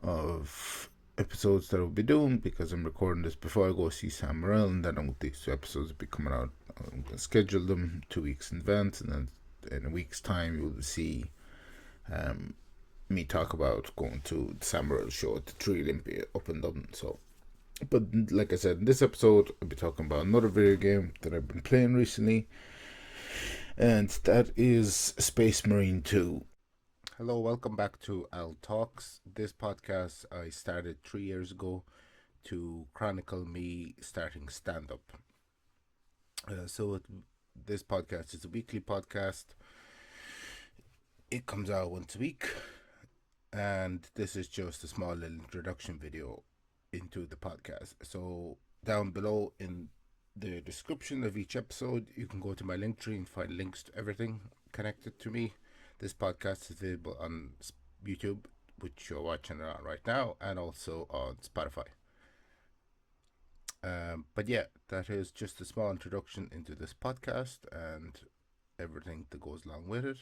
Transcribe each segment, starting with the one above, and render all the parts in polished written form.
of episodes that I'll be doing, because I'm recording this before I go see Sam Morril, and then these 2 episodes will be coming out. I'm going to schedule them 2 weeks in advance, and then in a week's time you'll see me talk about going to the Sam Morril show at the Tree Olympia up in Dublin. So, but like I said, in this episode I'll be talking about another video game that I've been playing recently, and that is Space Marine 2. Hello, welcome back to Al Talks. This podcast I started 3 years ago to chronicle me starting stand-up. This podcast is a weekly podcast. It comes out once a week, and this is just a small little introduction video into the podcast. So down below in the description of each episode, you can go to my Linktree and find links to everything connected to me. This podcast is available on YouTube, which you're watching it on right now, and also on Spotify. But yeah, that is just a small introduction into this podcast and everything that goes along with it.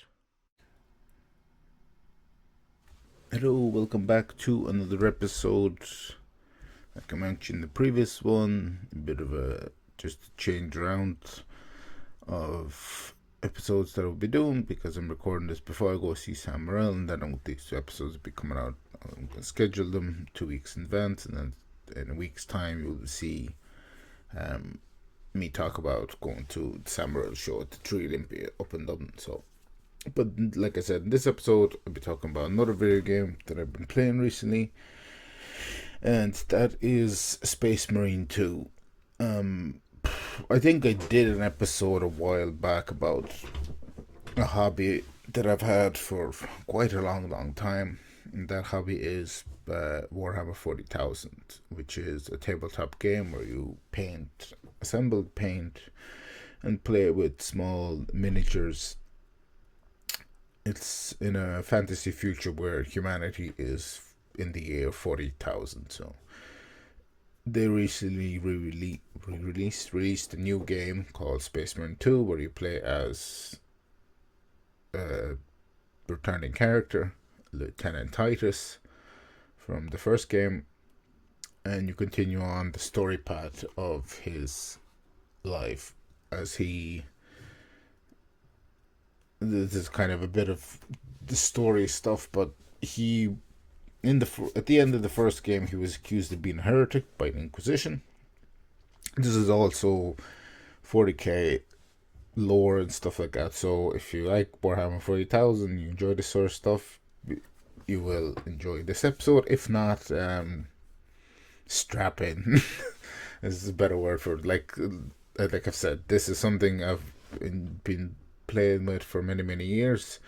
Hello, welcome back to another episode. Like I mentioned in the previous one, a bit of a change around of episodes that I'll be doing, because I'm recording this before I go see Sam Morril, and then these 2 episodes will be coming out. I'm going to schedule them 2 weeks in advance, and then in a week's time you'll see me talk about going to the Sam Morril show at the Tree Olympia up in Dublin. So, but like I said, in this episode I'll be talking about another video game that I've been playing recently, and that is Space Marine 2. I think I did an episode a while back about a hobby that I've had for quite a long time, and that hobby is Warhammer 40,000, which is a tabletop game where you assemble paint, and play with small miniatures. It's in a fantasy future where humanity is in the year 40,000. So they recently released a new game called Space Marine 2, where you play as a returning character, Lieutenant Titus, from the first game, and you continue on the story path of his life as this is kind of a bit of the story stuff, but at the end of the first game, he was accused of being a heretic by the Inquisition. This is also 40k lore and stuff like that. So if you like Warhammer 40,000, you enjoy this sort of stuff, you will enjoy this episode. If not, strap in. This is a better word for it. Like I've said, this is something I've been playing with for many years.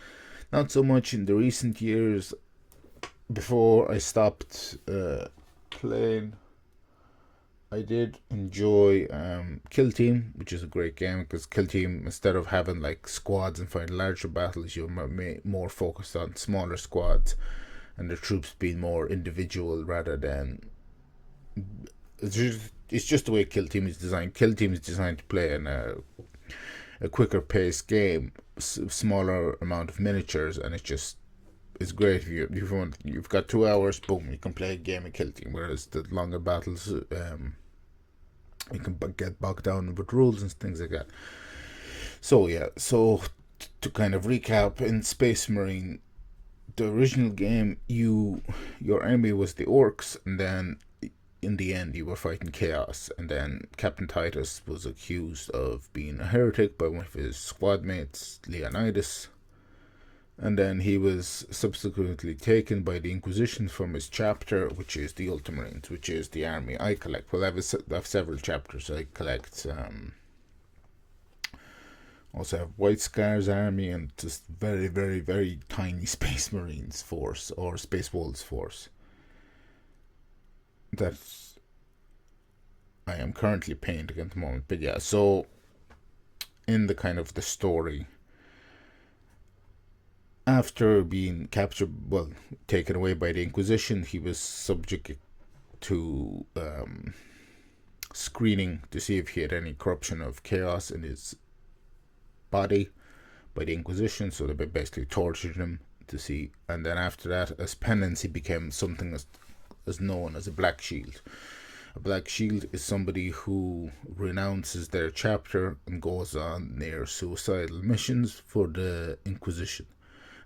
Not so much in the recent years. Before I stopped playing, I did enjoy Kill Team, which is a great game, because Kill Team, instead of having like squads and fighting larger battles, you're more focused on smaller squads, and the troops being more individual rather than. It's just the way Kill Team is designed. Kill Team is designed to play in a quicker paced game, smaller amount of miniatures, and it's great if you've got 2 hours, boom, you can play a game of Kill Team. Whereas the longer battles, you can get bogged down with rules and things like that. So yeah, to kind of recap, in Space Marine, the original game, your army was the orcs, and then in the end you were fighting chaos, and then Captain Titus was accused of being a heretic by one of his squad mates, Leonidas. And then he was subsequently taken by the Inquisition from his chapter, which is the Ultramarines, which is the army I collect. Well, I have several chapters. I collect. Also have White Scar's army, and just very tiny Space Marines force, or Space Wolves force, that I am currently painting at the moment. But yeah, so in the kind of the story, after being taken away by the Inquisition, he was subject to screening to see if he had any corruption of chaos in his body by the Inquisition. So they basically tortured him to see. And then after that, as penance, he became something as known as a Black Shield. A Black Shield is somebody who renounces their chapter and goes on near suicidal missions for the Inquisition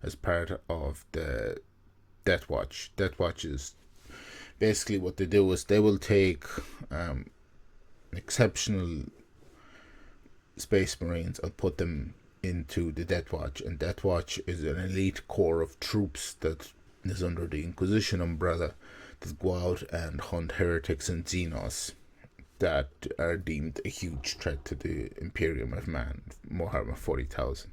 as part of the Death Watch. Death Watch is basically what they do is they will take exceptional Space Marines and put them into the Death Watch. And Death Watch is an elite corps of troops that is under the Inquisition umbrella that go out and hunt heretics and xenos that are deemed a huge threat to the Imperium of Man, Warhammer 40,000.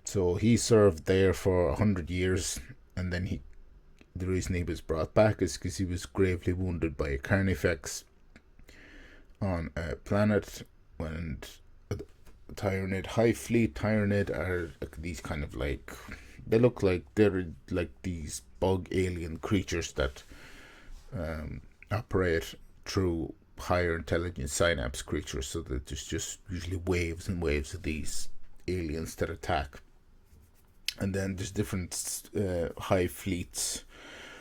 So he served there for 100 years, and then the reason he was brought back is because he was gravely wounded by a carnifex on a planet when Tyranid, High Fleet Tyranid are these kind of like, they look like they're like these bug alien creatures that operate through higher intelligence synapse creatures, so that there's just usually waves and waves of these aliens that attack. And then there's different high fleets.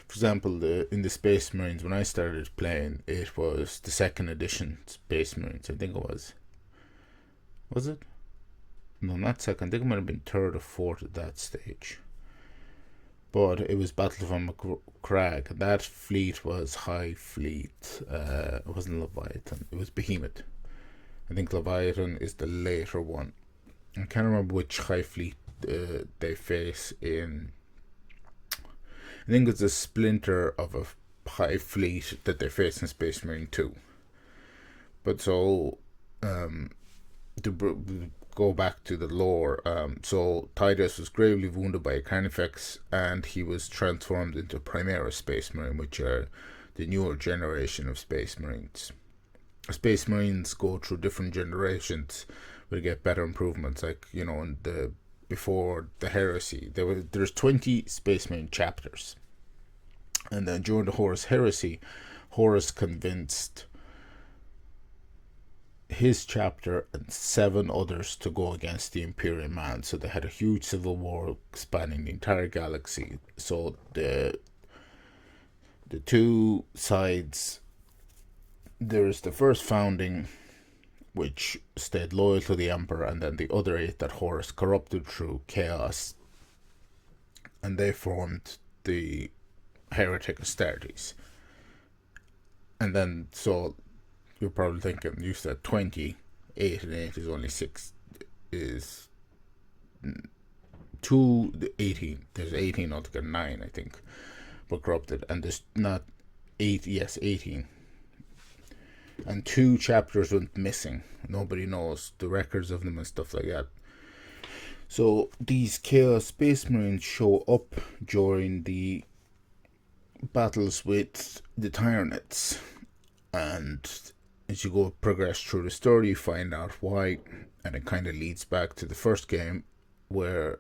For example, in the Space Marines, when I started playing, it was the 2nd edition Space Marines, I think it was. Was it? No, not second. I think it might have been 3rd or 4th at that stage. But it was Battle for McCrag. That fleet was High Fleet. It wasn't Leviathan. It was Behemoth. I think Leviathan is the later one. I can't remember which High Fleet they face in. I think it's a splinter of a High Fleet that they face in Space Marine 2. But so, to go back to the lore, so Titus was gravely wounded by a carnifex, and he was transformed into Primaris Space Marine, which are the newer generation of Space Marines. Space Marines go through different generations where they get better improvements. Like, you know, before the Heresy, there's 20 Space Marine chapters, and then during the Horus Heresy, Horus convinced his chapter and 7 others to go against the Imperial Man. So they had a huge civil war spanning the entire galaxy. So the two sides, there's the first founding, which stayed loyal to the Emperor, and then the other 8 that Horus corrupted through chaos, and they formed the Heretic Astartes. And then, so you're probably thinking, you said 20, 8 and 8 is only 6, is 2, 18. There's 18 altogether, 9 I think were corrupted, and there's not 8, yes, 18. And 2 chapters went missing. Nobody knows the records of them and stuff like that. So these Chaos Space Marines show up during the battles with the Tyranids, and as you progress through the story, you find out why, and it kind of leads back to the first game where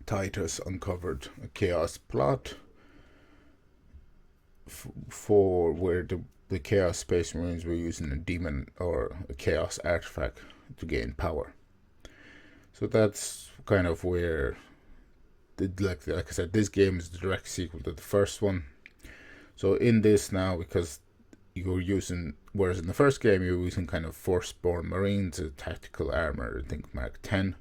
Titus uncovered a chaos plot for where the Chaos Space Marines were using a demon or a chaos artifact to gain power. So that's kind of where, like I said, this game is the direct sequel to the first one. So in this now, because you're using, whereas in the first game you were using kind of Firstborn Marines, a tactical armor, I think Mark 10,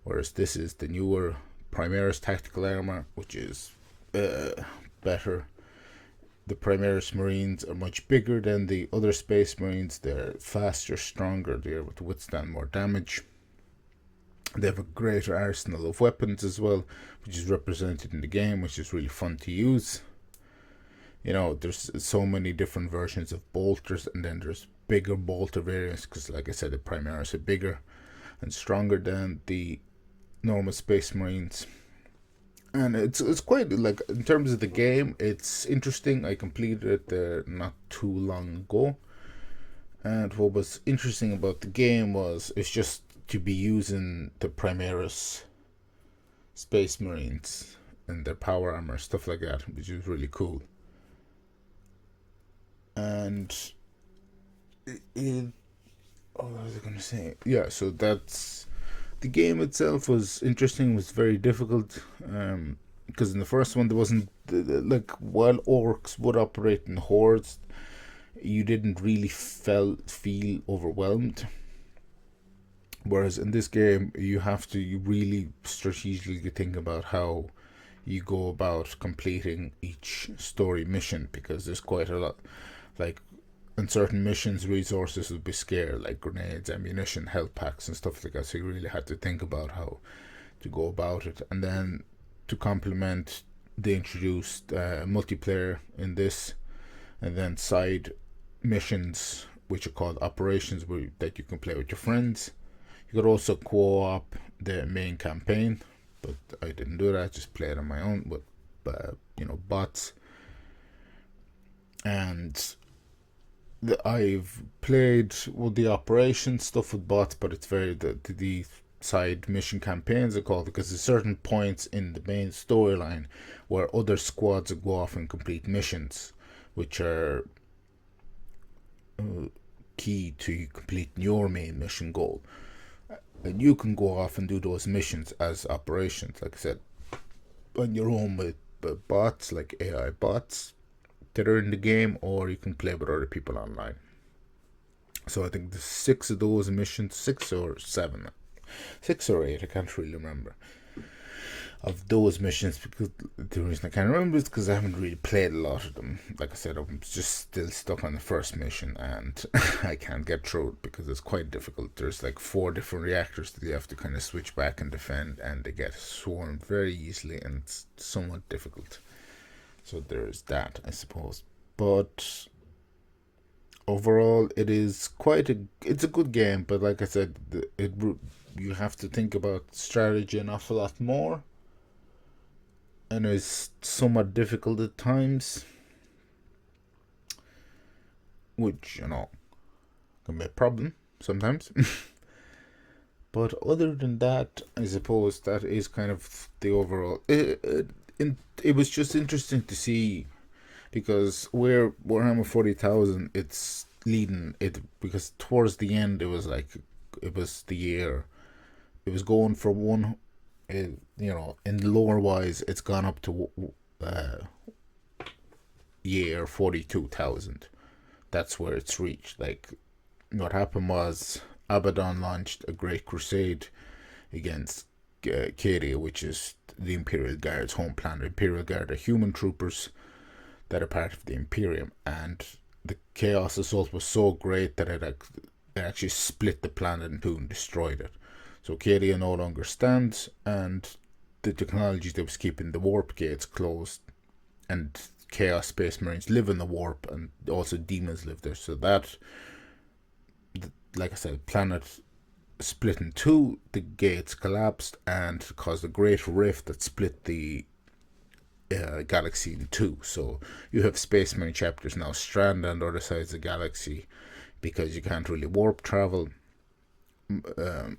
whereas this is the newer Primaris tactical armor, which is better. The Primaris Marines are much bigger than the other Space Marines. They're faster, stronger, they're able to withstand more damage. They have a greater arsenal of weapons as well, which is represented in the game, which is really fun to use. You know, there's so many different versions of bolters, and then there's bigger bolter variants, because like I said, the Primaris are bigger and stronger than the normal Space Marines. And it's quite, like, in terms of the game, it's interesting. I completed it there not too long ago, and what was interesting about the game was it's just to be using the Primaris Space Marines and their power armor, stuff like that, which was really cool. And what was I going to say? Yeah, so that's the game itself was interesting. Was very difficult. Because in the first one there wasn't like, while orcs would operate in hordes, you didn't really feel overwhelmed. Whereas in this game, you really strategically think about how you go about completing each story mission, because there's quite a lot. Like, in certain missions, resources would be scarce, like grenades, ammunition, health packs, and stuff like that. So you really had to think about how to go about it. And then to complement, they introduced multiplayer in this, and then side missions, which are called operations, that you can play with your friends. You could also co-op the main campaign, but I didn't do that. I just played on my own with, bots. And I've played with the operation stuff with bots, but it's very the side mission campaigns are called, because there's certain points in the main storyline where other squads will go off and complete missions, which are key to completing your main mission goal. And you can go off and do those missions as operations, like I said, on your own with bots, like AI bots that are in the game, or you can play with other people online. So I think there's 6 of those missions, 6 or 7, 6 or 8, I can't really remember, of those missions, because the reason I can't remember is because I haven't really played a lot of them. Like I said, I'm just still stuck on the first mission, and I can't get through it because it's quite difficult. There's like 4 different reactors that you have to kind of switch back and defend, and they get swarmed very easily, and it's somewhat difficult. So there's that, I suppose. But overall, it's a good game. But like I said, you have to think about strategy an awful lot more, and it's somewhat difficult at times, which can be a problem sometimes. But other than that, I suppose that is kind of the overall. It was just interesting to see, because Warhammer 40,000, it's leading it, because towards the end it was the year it was going for one. In lore wise, it's gone up to year 42,000. That's where it's reached. Like, what happened was Abaddon launched a great crusade against Cadia, which is the Imperial Guard's home planet. Imperial Guard are human troopers that are part of the Imperium, and the Chaos Assault was so great that it actually split the planet in two and destroyed it. So Cadia no longer stands, and the technology that was keeping the warp gates closed, and Chaos Space Marines live in the warp, and also demons live there. So that, like I said, planet split in two, the gates collapsed and caused a great rift that split the galaxy in two. So you have Space Marine chapters now stranded on the other sides of the galaxy because you can't really warp travel.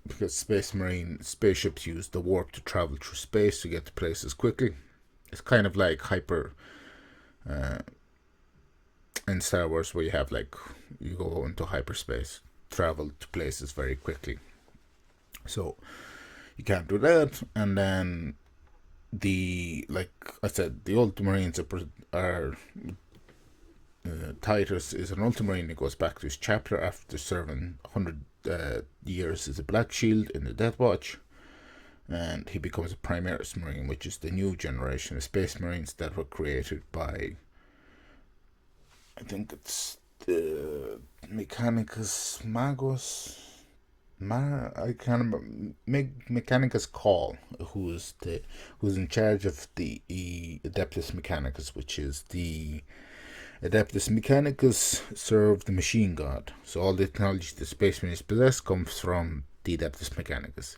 Because Space Marine spaceships use the warp to travel through space to get to places quickly. It's kind of like Hyper in Star Wars, where you have you go into hyperspace, travel to places very quickly. So you can't do that. And then like I said, the Ultramarines are Titus is an Ultramarine that goes back to his chapter after serving 100 years as a Black Shield in the Death Watch, and he becomes a Primaris Marine, which is the new generation of Space Marines that were created by, I think it's the Mechanicus Magos. I can't remember. Mechanicus Call, who's in charge of the Adeptus Mechanicus, which is the Adeptus Mechanicus serve the machine god. So all the technology the Space Marines possess comes from the Adeptus Mechanicus.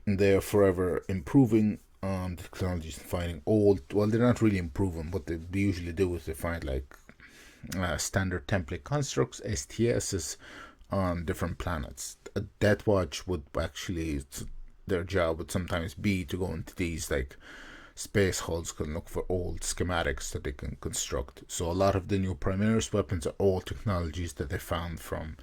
And they are forever improving on the technologies and finding old. Well, they're not really improving. What they usually do is they find standard template constructs, STSs, on different planets. A Death Watch would actually, their job would sometimes be to go into these space hulls and look for old schematics that they can construct. So a lot of the new Primaris weapons are old technologies that they found from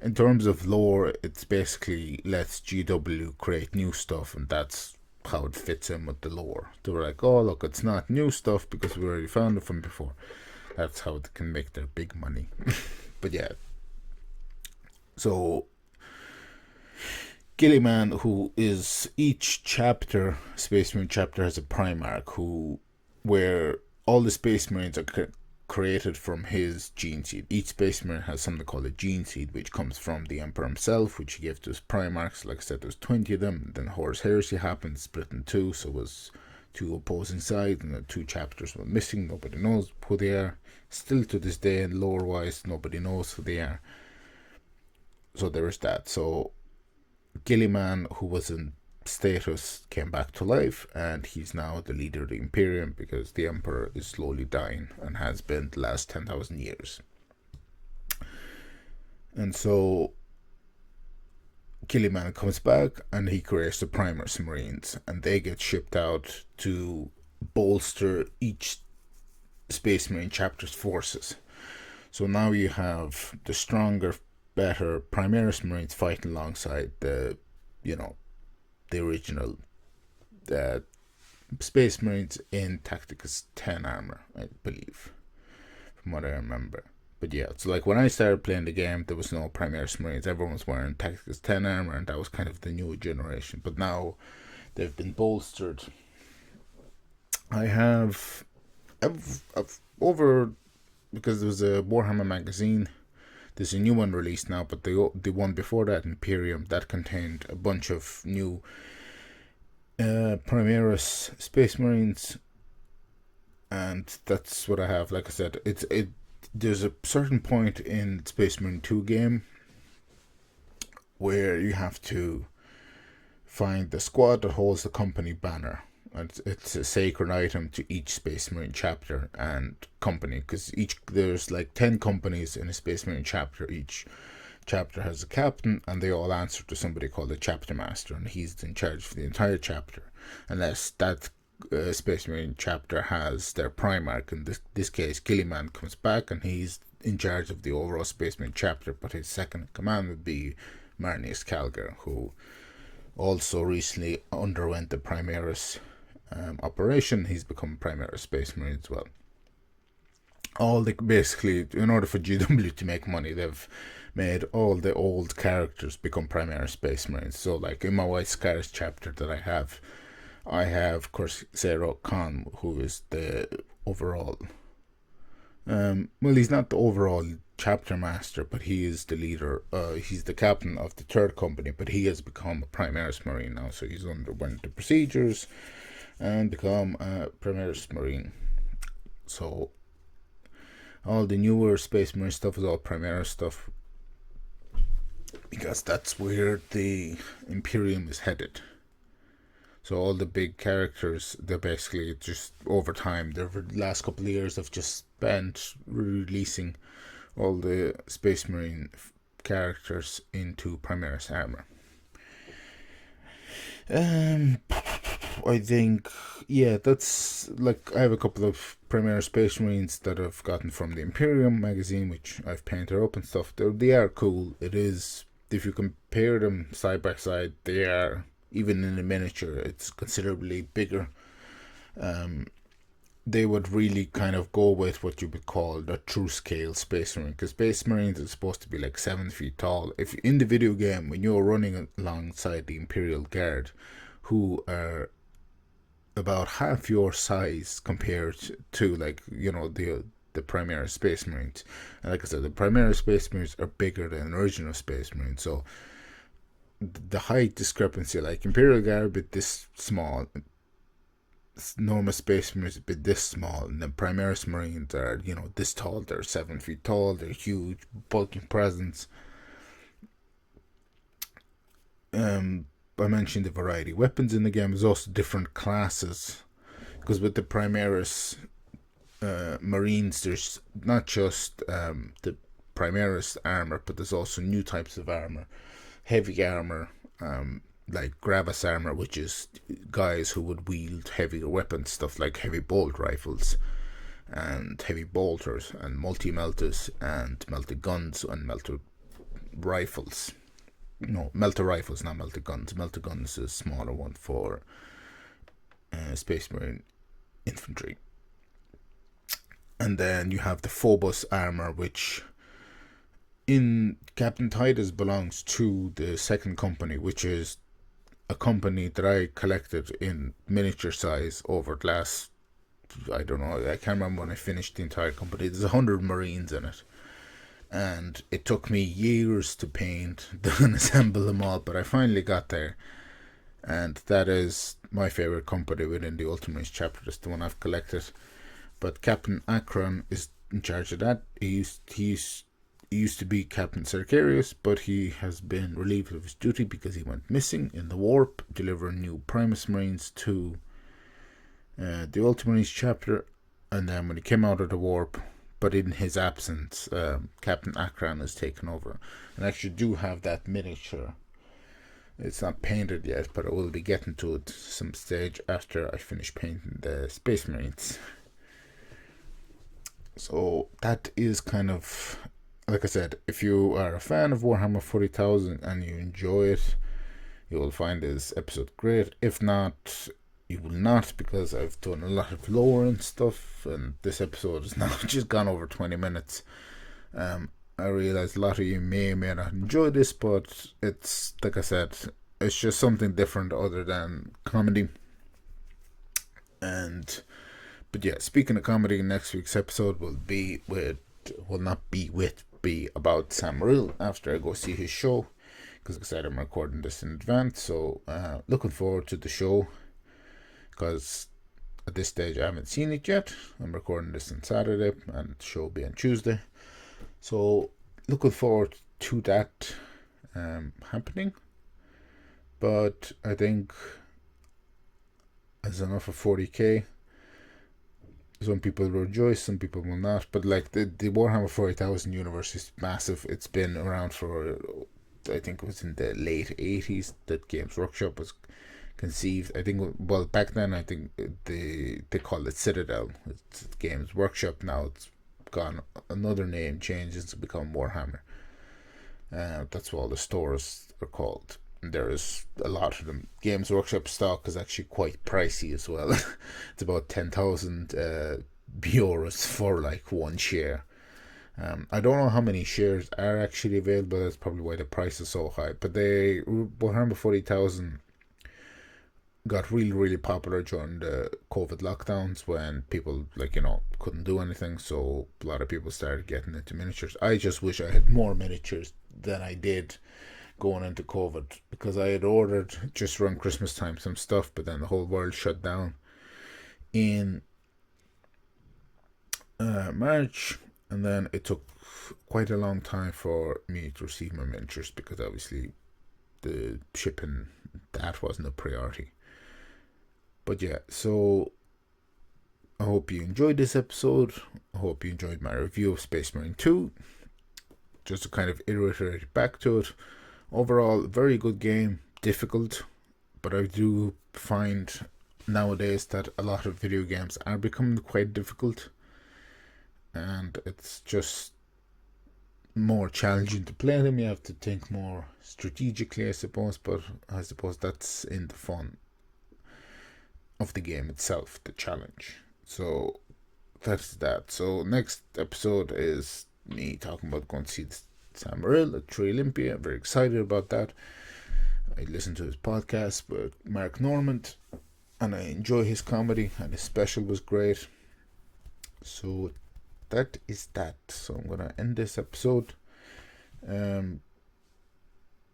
in terms of lore, it's basically lets GW create new stuff, and that's how it fits in with the lore. They were like, oh, look, it's not new stuff because we already found it from before. That's how they can make their big money. But yeah. So, Gilliman, who is each chapter, Space Marine chapter, has a Primarch where all the Space Marines are created from his gene seed. Each Space Marine has something called a gene seed, which comes from the Emperor himself, which he gave to his Primarchs. Like I said, there's 20 of them. Then Horus Heresy happened, split in two, so it was two opposing sides, and the two chapters were missing. Nobody knows who they are. Still to this day, and lore-wise, nobody knows who they are. So there is that. So Gilliman, who was in status, came back to life, and he's now the leader of the Imperium because the Emperor is slowly dying and has been the last 10,000 years. And so Gilliman comes back and he creates the Primaris Marines, and they get shipped out to bolster each Space Marine chapter's forces. So now you have the stronger, better Primaris Marines fighting alongside the original Space Marines in Tacticus 10 armor, I believe, from what I remember. But yeah, so like when I started playing the game, there was no Primaris Marines. Everyone was wearing Tacticus 10 armor, and that was kind of the new generation. But now they've been bolstered. I've over, because there was a Warhammer magazine. There's a new one released now, but the one before that, Imperium, that contained a bunch of new Primaris Space Marines, and that's what I have. Like I said, there's a certain point in Space Marine 2 game where you have to find the squad that holds the company banner. It's a sacred item to each Space Marine chapter and company, because there's like 10 companies in a Space Marine chapter. Each chapter has a captain, and they all answer to somebody called a chapter master, and he's in charge for the entire chapter, unless that Space Marine chapter has their Primarch. In this case, Gilliman comes back, and he's in charge of the overall Space Marine chapter, but his second in command would be Marnius Calgar, who also recently underwent the Primaris operation. He's become Primaris Space Marine as well. Basically, in order for GW to make money, they've made all the old characters become Primaris Space Marines. So like in my White Scars chapter that I have of course Zero Khan, who is the overall he's not the overall chapter master, but he is the leader. He's the captain of the third company, but he has become a Primaris Marine now, so he's underwent the procedures and become a Primaris Marine. So all the newer Space Marine stuff is all Primaris stuff, because that's where the Imperium is headed. So all the big characters, they're basically just over time, the last couple of years, have just spent releasing all the Space Marine characters into Primaris armor. I think, yeah, that's like, I have a couple of Primaris Space Marines that I've gotten from the Imperium magazine, which I've painted up and stuff. They are cool. It is, if you compare them side by side, they are, even in a miniature, it's considerably bigger. They would really kind of go with what you would call the true scale Space Marine, because Space Marines are supposed to be like 7 feet tall. If in the video game, when you're running alongside the Imperial Guard, who are about half your size compared to, like, you know, the Primaris Space Marines. And like I said, the Primaris Space Marines are bigger than original Space Marines, so the height discrepancy, like Imperial Guard a bit this small, normal Space Marines a bit this small, and then Primaris Marines are, you know, this tall. They're 7 feet tall, they're huge, bulking presence. I mentioned the variety of weapons in the game. There's also different classes, because with the Primaris Marines, there's not just the Primaris armor, but there's also new types of armor. Heavy armor, like Gravis armor, which is guys who would wield heavier weapons, stuff like heavy bolt rifles and heavy bolters and multi-melters and melted guns and melted rifles. No, melter rifles, not melter guns. Melter guns is a smaller one for Space Marine infantry. And then you have the Phobos armor, which in Captain Titus belongs to the second company, which is a company that I collected in miniature size over the last, I don't know, I can't remember when I finished the entire company. There's 100 Marines in it. And it took me years to paint and assemble them all, but I finally got there. And that is my favourite company within the Ultramarines chapter. That's the one I've collected. But Captain Akron is in charge of that. He used to be Captain Cercarius, but he has been relieved of his duty because he went missing in the warp, delivering new Primus Marines to the Ultramarines chapter. And then when he came out of the warp, but in his absence, Captain Akron has taken over. And I actually do have that miniature. It's not painted yet, but I will be getting to it some stage after I finish painting the Space Marines. So that is kind of, like I said, if you are a fan of Warhammer 40,000 and you enjoy it, you will find this episode great. If not, you will not, because I've done a lot of lore and stuff, and this episode has now just gone over 20 minutes. I realize a lot of you may or may not enjoy this, but it's, like I said, it's just something different other than comedy. But yeah, speaking of comedy, next week's episode will be about Sam Rill after I go see his show, because like I said, I'm recording this in advance, so looking forward to the show, because at this stage I haven't seen it yet. I'm recording this on Saturday and the show will be on Tuesday, so looking forward to that happening. But I think as enough of 40k. Some people will rejoice, some people will not. But like the Warhammer 40,000 universe is massive. It's been around for, I think it was in the late 80s that Games Workshop was conceived. I think, well, back then I think they called it Citadel. It's Games Workshop. Now it's gone, another name changes, it's become Warhammer. That's what all the stores are called. There's a lot of them. Games Workshop stock is actually quite pricey as well. It's about 10,000 euros for like one share. I don't know how many shares are actually available. That's probably why the price is so high. But Warhammer 40,000 got really, really popular during the COVID lockdowns when people, couldn't do anything. So a lot of people started getting into miniatures. I just wish I had more miniatures than I did going into COVID, because I had ordered just around Christmas time some stuff, but then the whole world shut down in March, and then it took quite a long time for me to receive my miniatures, because obviously the shipping, that wasn't a priority. But yeah, so I hope you enjoyed this episode. I hope you enjoyed my review of Space Marine 2. Just to kind of iterate back to it, overall, very good game, difficult, but I do find nowadays that a lot of video games are becoming quite difficult, and it's just more challenging to play them. You have to think more strategically, I suppose, but I suppose that's in the fun of the game itself, the challenge. So that's that. So next episode is me talking about going to see Sam Rill at Tree Olympia. I'm very excited about that. I listened to his podcast with Mark Normand, and I enjoy his comedy, and his special was great. So that is that. So I'm gonna end this episode. I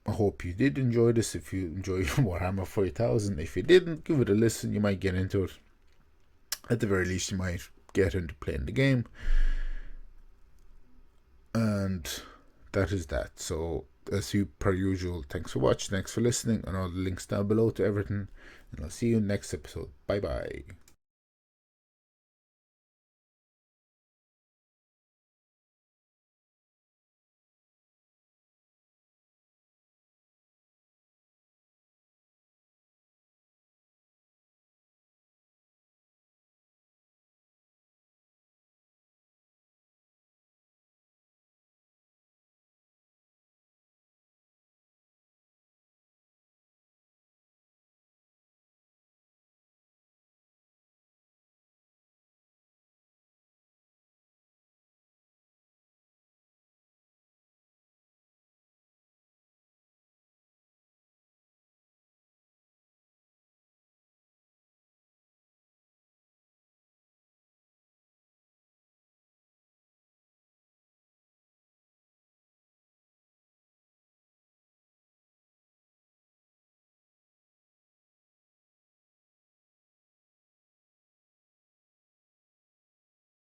hope you did enjoy this. If you enjoyed Warhammer 40,000, if you didn't, give it a listen. You might get into it. At the very least, you might get into playing the game. And that is that. So as per usual, thanks for watching, thanks for listening, and all the links down below to everything, and I'll see you next episode. Bye bye.